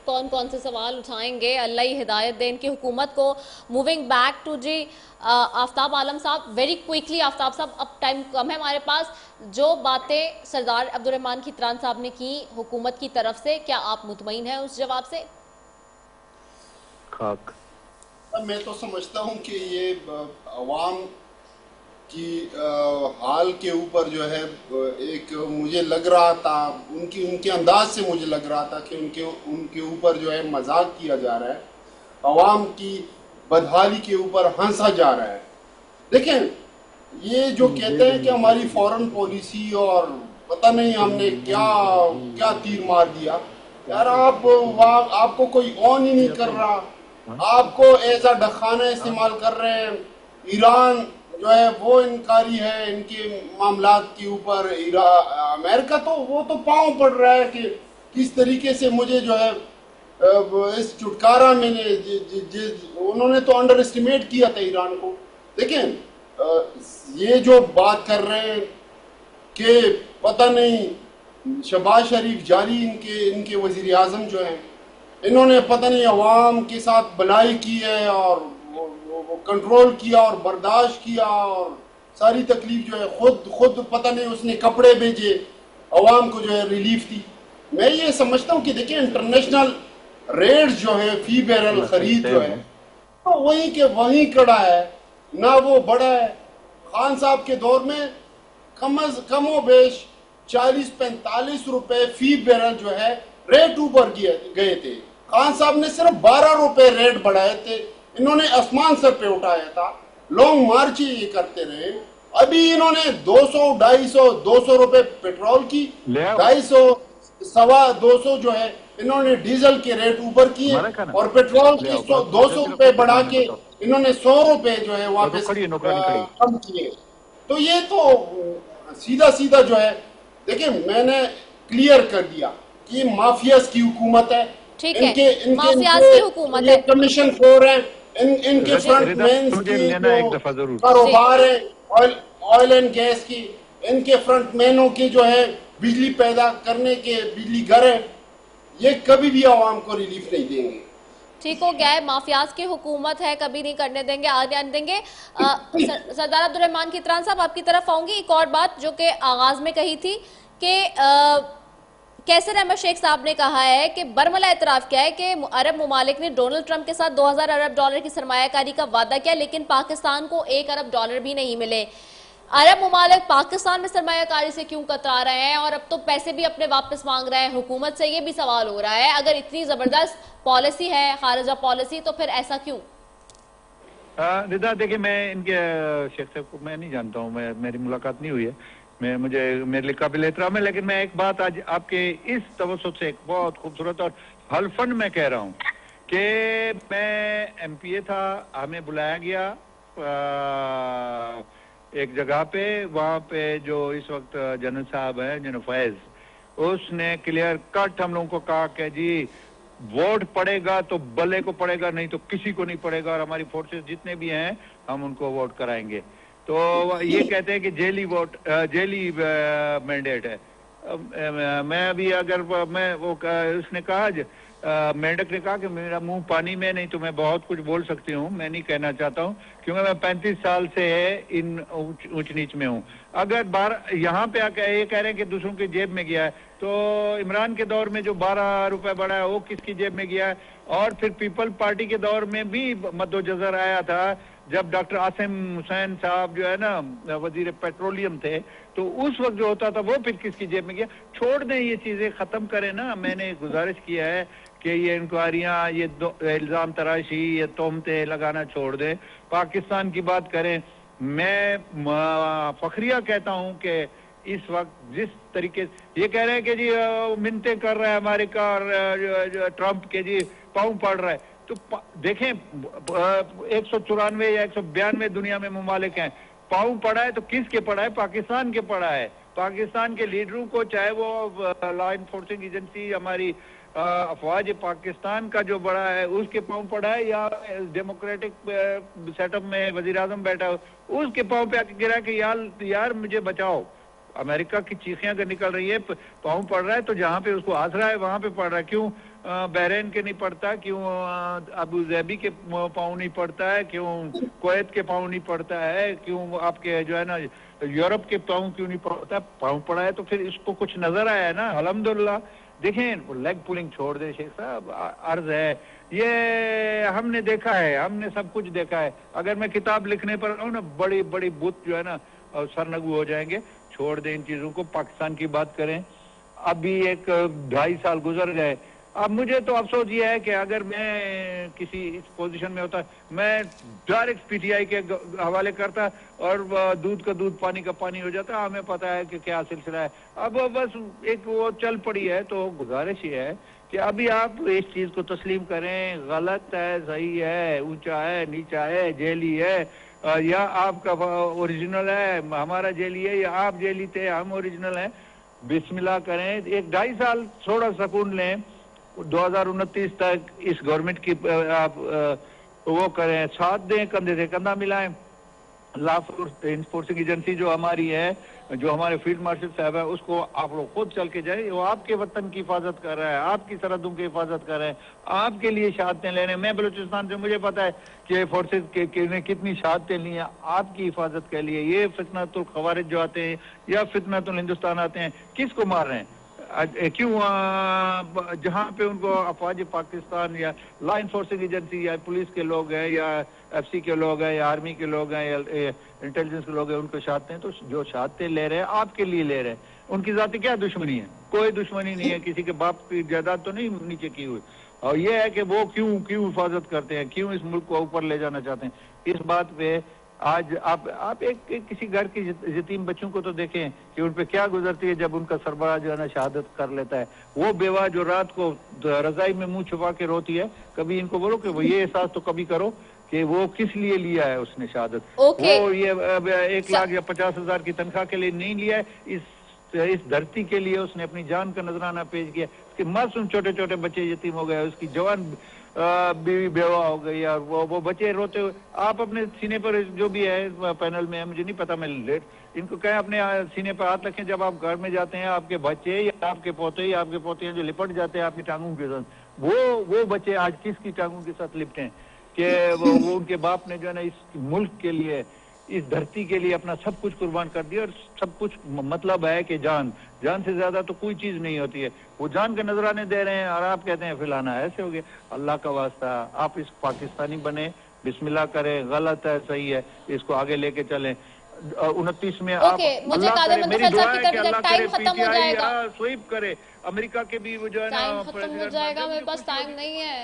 कौन कौन से सवाल उठाएंगे, अल्लाह ही हिदायत दे इनकी हुकूमत को। मूविंग बैक टू जी आफ्ताब आलम साहब, वेरी क्विकली आफ्ताब साहब, अब टाइम कम है हमारे पास। जो बातें सरदार अब्दुर्रहमान खितरान साहब ने की हुकूमत की तरफ से, क्या आप मुतमईन हैं उस जवाब से? खाक मैं तो समझता हूं कि ये अवाम की हाल के ऊपर जो है एक मुझे लग रहा था, उनके अंदाज से मुझे लग रहा था कि उनके ऊपर जो है मजाक किया जा रहा है, अवाम की बदहाली के ऊपर हंसा जा रहा है। देखें, ये जो कहते हैं कि हमारी फॉरेन पॉलिसी और पता नहीं हमने क्या क्या तीर मार दिया, यार आपको कोई ऑन ही नहीं कर रहा, आपको ऐसा डखाना इस्तेमाल कर रहे हैं। ईरान जो है वो इनकारी है इनके मामलात के ऊपर, अमेरिका तो वो तो पाँव पड़ रहा है कि किस तरीके से मुझे जो है इस छुटकारा में उन्होंने तो अंडर एस्टिमेट किया था ईरान को। देखें, ये जो बात कर रहे हैं कि पता नहीं शहबाज शरीफ जारी इनके वजीर आजम जो हैं, इन्होंने पता नहीं अवाम के साथ भलाई की है और वो कंट्रोल किया और बर्दाश्त किया और सारी तकलीफ जो है खुद पता नहीं उसने कपड़े भेजे, अवाम को जो है रिलीफ दी। मैं ये समझता हूँ कि देखिए इंटरनेशनल रेट जो है फी बैरल खरीद जो है तो वहीं के वहीं खड़ा है, ना वो बड़ा है। खान साहब के दौर में कमो बेश 40-45 रुपए फी बैरल जो है रेट ऊपर गए थे। खान साहब ने सिर्फ 12 रुपए रेट बढ़ाए थे, इन्होंने आसमान सर पे उठाया था, लॉन्ग मार्च ये करते रहे। अभी इन्होंने 200 रुपए पेट्रोल की, 250 200 जो है इन्होंने डीजल के रेट ऊपर किए और पेट्रोल के 200 रुपए बढ़ा के इन्होंने 100 रुपए जो है वापस कम किए। तो ये तो सीधा जो है, देखिए मैंने क्लियर कर दिया कि माफियाज की हुकूमत है, इनके कमीशन खोर है, इनके फ्रंट मैन की कारोबार है ऑयल एंड गैस की, इनके फ्रंट मैनों की जो है बिजली पैदा करने के बिजली घर है, ये कभी भी आवाम को रिलीफ नहीं देंगे। ठीक हो गया है, माफियाज की हुकूमत है, कभी नहीं करने देंगे, आगे आने देंगे। सरदार अब्दुर्रहमान खितरान साहब आपकी तरफ आऊंगी। एक और बात जो कि आगाज में कही थी कि कैसर अहमद शेख साहब ने कहा है कि बरमला एतराफ़ किया है कि अरब मुमालिक ने डोनाल्ड ट्रंप के साथ 2000 अरब डॉलर की सरमायाकारी का वादा किया, लेकिन पाकिस्तान को $1 अरब भी नहीं मिले। अरब मुमालिक पाकिस्तान में सरमायाकारी से क्यों कतरा रहे हैं और अब तो पैसे भी अपने वापस मांग रहे हैं हुकूमत से? ये भी सवाल हो रहा है। अगर इतनी जबरदस्त पॉलिसी है खारिजा पॉलिसी तो फिर ऐसा क्यों? रिदा देखिए, मैं इनके शेख साहब को मैं नहीं जानता हूँ, मेरी मुलाकात नहीं हुई है, मेरे लिए काबिल एहतराम है, लेकिन मैं एक बात आज आपके इस तवज्जुह से एक बहुत खूबसूरत और हल्फन मैं कह रहा हूँ कि मैं MPA था, हमें बुलाया गया एक जगह पे, वहाँ पे जो इस वक्त जनरल साहब हैं जनरल फैज, उसने क्लियर कट हम लोगों को कहा कि जी वोट पड़ेगा तो बल्ले को पड़ेगा, नहीं तो किसी को नहीं पड़ेगा, और हमारी फोर्सेस जितने भी हैं हम उनको वोट कराएंगे। तो ये कहते हैं कि जेली वोट, जेली मैंडेट है। मैं अभी अगर मैं वो उसने कहा मेंढक ने कहा कि मेरा मुंह पानी में, नहीं तो मैं बहुत कुछ बोल सकती हूँ, मैं नहीं कहना चाहता हूँ क्योंकि मैं 35 साल से इन ऊंच नीच में हूँ। अगर यहाँ पे आकर ये कह रहे हैं कि दूसरों की जेब में गया है, तो इमरान के दौर में जो 12 रुपए बढ़ा है वो किसकी जेब में गया है? और फिर पीपल पार्टी के दौर में भी मद्दोजर आया था जब डॉक्टर आसिम हुसैन साहब जो है ना वजीर पेट्रोलियम थे, तो उस वक्त जो होता था वो फिर किसकी जेब में गया? छोड़ दें, ये चीजें खत्म करें ना। मैंने गुजारिश किया है कि ये इंक्वायरियां, ये इल्जाम तराशी, ये तोहमतें लगाना छोड़ दें, पाकिस्तान की बात करें। मैं फखरिया कहता हूं कि इस वक्त जिस तरीके ये कह रहे हैं कि जी मिन्नतें कर रहा है अमेरिका और ट्रंप के जी पाँव पड़ रहा है, तो देखें 194 या 192 दुनिया में ममालिक हैं, पाँव पड़ा है तो किसके पड़ा है? पाकिस्तान के पड़ा है। पाकिस्तान के लीडरों को, चाहे वो लॉ इन्फोर्सिंग एजेंसी हमारी अफवाज पाकिस्तान का जो बड़ा है उसके पाँव पड़ा है, या डेमोक्रेटिक सेटअप में वजीर आजम बैठा है उसके पाँव पे आके गिरा कि यार मुझे बचाओ। अमेरिका की चीखियां अगर निकल रही है, पाँव पड़ रहा है, तो जहाँ पे उसको आसरा है वहां पे पड़ रहा है। क्यों बहरीन के नहीं पड़ता? क्यों अबू धाबी के पाँव नहीं पड़ता है? क्यों कुवैत के पाँव नहीं पड़ता है? क्यों आपके जो है ना यूरोप के पाँव क्यों नहीं पड़ता? पाँव पड़ा है तो फिर इसको कुछ नजर आया है ना, अल्हम्दुलिल्लाह। देखें, लेग पुलिंग छोड़ दे शेख साहब, अर्ज है, ये हमने देखा है, हमने सब कुछ देखा है। अगर मैं किताब लिखने पर आऊँ ना, बड़ी बड़ी बुत जो है ना सरनगू हो जाएंगे। छोड़ दें इन चीजों को, पाकिस्तान की बात करें। अभी 2.5 साल गुजर गए। अब मुझे तो अफसोस ये है कि अगर मैं किसी इस पोजीशन में होता, मैं डायरेक्ट PTI के हवाले करता और दूध का दूध पानी का पानी हो जाता। हमें पता है कि क्या सिलसिला है। अब बस एक वो चल पड़ी है, तो गुजारिश ये है कि अभी आप इस चीज को तस्लीम करें, गलत है, सही है, ऊंचा है, नीचा है, जेली है, या आपका ओरिजिनल है, हमारा जेली है, या आप जेली थे, हम ओरिजिनल हैं। बिस्मिल्लाह करें, 1.5 साल थोड़ा सुकून लें, 2029 तक इस गवर्नमेंट की आप वो करें, साथ दें, कंधे से कंधा मिलाएं। लॉ इन्फोर्सिंग एजेंसी जो हमारी है, जो हमारे फील्ड मार्शल साहब है, उसको आप लोग खुद चल के जाए। वो आपके वतन की हिफाजत कर रहा है, आपकी सरहदों की हिफाजत कर रहे हैं, आपके लिए शहादतें ले रहे हैं। मैं बलूचिस्तान से, मुझे पता है कि फोर्सेज ने कितनी शहादतें ली हैं आपकी हिफाजत के लिए। ये फितनतुल खवारिज जो आते हैं या फितनतुल हिंदुस्तान आते हैं, किसको मार रहे हैं? क्यों जहाँ पे उनको अफवाज पाकिस्तान या लॉ इन्फोर्सिंग एजेंसी या पुलिस के लोग हैं, या FC के लोग हैं, या आर्मी के लोग हैं, या इंटेलिजेंस के लोग हैं, उनको शहादतें, तो जो शहादतें ले रहे हैं आपके लिए ले रहे हैं। उनकी जाती क्या दुश्मनी है? कोई दुश्मनी नहीं है, किसी के बाप की जायदाद तो नहीं नीचे की हुई। और ये है कि वो क्यों हिफाजत करते हैं, क्यों इस मुल्क को ऊपर ले जाना चाहते हैं। इस बात पे आज आप एक किसी घर के यतीम बच्चों को तो देखें कि उन पे क्या गुजरती है जब उनका सरबराह जो है ना शहादत कर लेता है। वो बेवा जो रात को रजाई में मुंह छुपा के रोती है, कभी इनको बोलो कि वो ये एहसास तो कभी करो कि वो किस लिए लिया है उसने शहादत। वो ये 1 लाख या 50,000 की तनख्वाह के लिए नहीं लिया है, इस धरती के लिए उसने अपनी जान का नजराना पेश किया। उसके मासूम छोटे छोटे बच्चे यतीम हो गए, उसकी जवान बीवी बेवा हो गई, और वो बच्चे रोते हुए। आप अपने सीने पर, जो भी है पैनल में है, मुझे नहीं पता, मैं लेट इनको कहें अपने सीने पर हाथ रखें जब आप घर में जाते हैं। आपके बच्चे या आपके पोते या आपके पोतियां जो लिपट जाते हैं आपकी टांगों के साथ, वो बच्चे आज किसकी टांगों के साथ लिपटे हैं कि वो उनके बाप ने जो है ना इस मुल्क के लिए, इस धरती के लिए अपना सब कुछ कुर्बान कर दिया। और सब कुछ मतलब है कि जान से ज्यादा तो कोई चीज नहीं होती है। वो जान के नजराने दे रहे हैं और आप कहते हैं फलाना। ऐसे हो गया। अल्लाह का वास्ता, आप इस पाकिस्तानी बने, बिस्मिल्लाह करें। गलत है, सही है, इसको आगे लेके चलें। 29 में ओके, मुझे कादिर मंतूख साहब की तरफ से टाइम खत्म हो जाएगा, स्वीप करे अमेरिका के भी वो जो है ना टाइम खत्म हो जाएगा, मेरे पास टाइम नहीं है,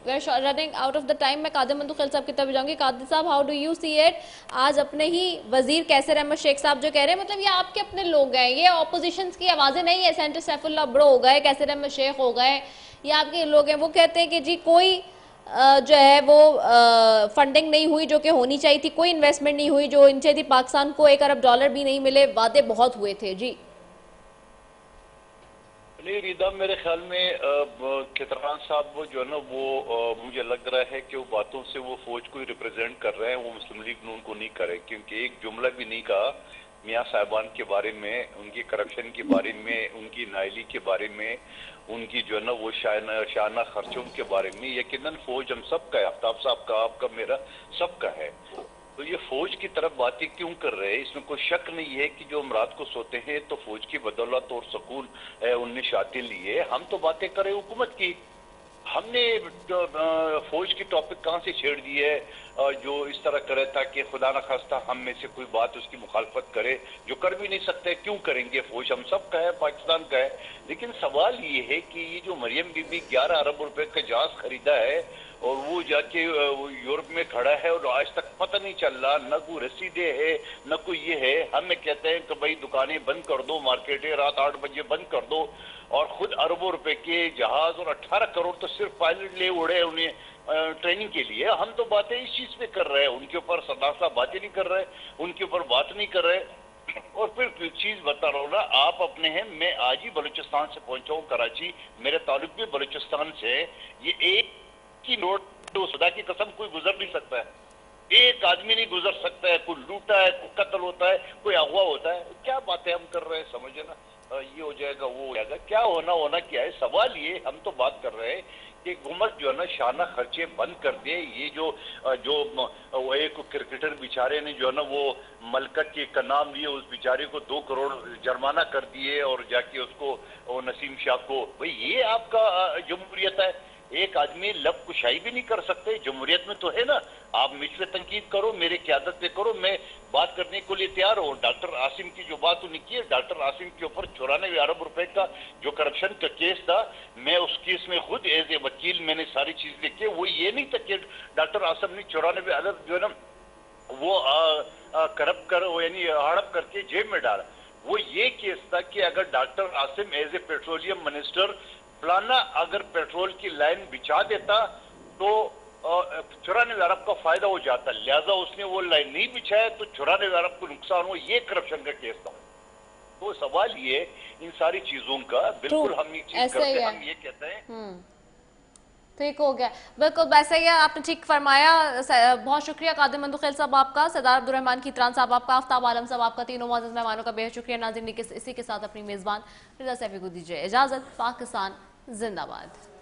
we are running out of the time. मैं कादिर मंतूख साहब की तरफ जाऊंगी। कादिर साहब, how do you see it? आज अपने ही वजीर कैसर अहमद शेख साहब जो कह रहे हैं, मतलब ये आपके अपने लोग हैं, ये ऑपोजिशन की आवाजें नहीं है, सेनेटर सैफुल्लाह अब्रो हो गए, कैसर अहमद शेख हो गए, ये आपके लोग हैं। वो कहते हैं कि जी कोई जो है वो फंडिंग नहीं हुई जो कि होनी चाहिए थी, कोई इन्वेस्टमेंट नहीं हुई जो इनसे थी, पाकिस्तान को $1 अरब भी नहीं मिले, वादे बहुत हुए थे। जी नहीं रीदा, मेरे ख्याल में खितरान साहब वो जो है ना वो मुझे लग रहा है कि वो बातों से वो फौज को ही रिप्रेजेंट कर रहे हैं, वो मुस्लिम लीग नून को नहीं करे, क्योंकि एक जुमला भी नहीं कहा मियाँ साहिबान के बारे में, उनकी करप्शन के बारे में, उनकी नाइली के बारे में, उनकी जो है ना वो शाना खर्चों के बारे में। यकीनन फौज हम सब का है, आफ्ताब साहब का, आपका, मेरा, सबका है। तो ये फौज की तरफ बातें क्यों कर रहे हैं? इसमें कोई शक नहीं है कि जो हम रात को सोते हैं तो फौज की बदौलत और सुकून उनने शाते लिए। हम तो बातें करें हुकूमत की, हमने फौज की टॉपिक कहाँ से छेड़ दी है जो इस तरह करे था कि खुदा न खास्ता हम में से कोई बात उसकी मुखालफत करे, जो कर भी नहीं सकते, क्यों करेंगे? फौज हम सब का है, पाकिस्तान का है। लेकिन सवाल ये है कि ये जो मरियम बीबी 11 अरब रुपए का जहाज खरीदा है और वो जाके यूरोप में खड़ा है और आज तक पता नहीं चल रहा, न कोई रसीदे है न कोई ये है। हमें कहते हैं कि भाई दुकानें बंद कर दो, मार्केटें रात 8 बजे बंद कर दो, और खुद अरबों रुपए के जहाज और 18 करोड़ तो सिर्फ पायलट ले उड़े उन्हें ट्रेनिंग के लिए। हम तो बातें इस चीज पे कर रहे हैं, उनके ऊपर सदासा बातें नहीं कर रहे, उनके ऊपर बात नहीं कर रहे। और फिर चीज बता रहा हूँ ना, आप अपने हैं, मैं आज ही बलूचिस्तान से पहुंचा हूँ कराची, मेरे ताल्लुक भी बलूचिस्तान से। ये एक की नोट तो खुदा की कसम कोई गुजर नहीं सकता है, एक आदमी नहीं गुजर सकता है, कोई लूटा है, कोई कत्ल होता है, कोई अगवा होता है। क्या बातें हम कर रहे हैं, समझे ना? ये हो जाएगा, वो हो जाएगा, क्या होना क्या है? सवाल ये, हम तो बात कर रहे हैं कि हुकूमत जो है ना शाना खर्चे बंद कर दे। ये जो एक क्रिकेटर बेचारे ने जो है ना वो मलकत का नाम लिए, उस बेचारे को 2 करोड़ जुर्माना कर दिए और जाके उसको नसीम शाह को, भाई ये आपका जमहूरियत है? एक आदमी लब कुशाई भी नहीं कर सकते, जमहूरियत में तो है ना। आप मुझ पे तनकीद करो, मेरे क़यादत पे करो, मैं बात करने को लिए तैयार हूँ। डॉक्टर आसिम की जो बात उन्हें की है, डॉक्टर आसिम के ऊपर 94 अरब रुपए का जो करप्शन का केस था, मैं उस केस में खुद एज ए वकील मैंने सारी चीज लिखी। वो ये नहीं था कि डॉक्टर आसिम ने 94 अरब जो है ना वो करप्ट कर यानी हड़प करके जेब में डाला। वो ये केस था कि अगर doctor Asim as a petroleum minister फलाना अगर पेट्रोल की लाइन बिछा देता तो 94 अरब का फायदा हो जाता, लिहाजा उसने वो लाइन नहीं बिछाया तो 94 अरब को नुकसान हो। ये करप्शन का केस था। तो सवाल ये इन सारी चीजों का, बिल्कुल हम ये चीज करते हैं, हम ये कहते हैं। ठीक हो गया, बिल्कुल वैसे ही आपने ठीक फरमाया। बहुत शुक्रिया कादिर मंतूख साहब आपका, सरदार अब्दुर्रहमान खीतरान साहब आपका, आफ्ताब आलम साहब आपका, तीनों मुअज़्ज़ज़ मेहमानों का बेहद शुक्रिया। नाज़रीन, इसी के साथ अपनी मेज़बान रिज़ा सैफ़ी को दीजिए इजाज़त। पाकिस्तान जिंदाबाद।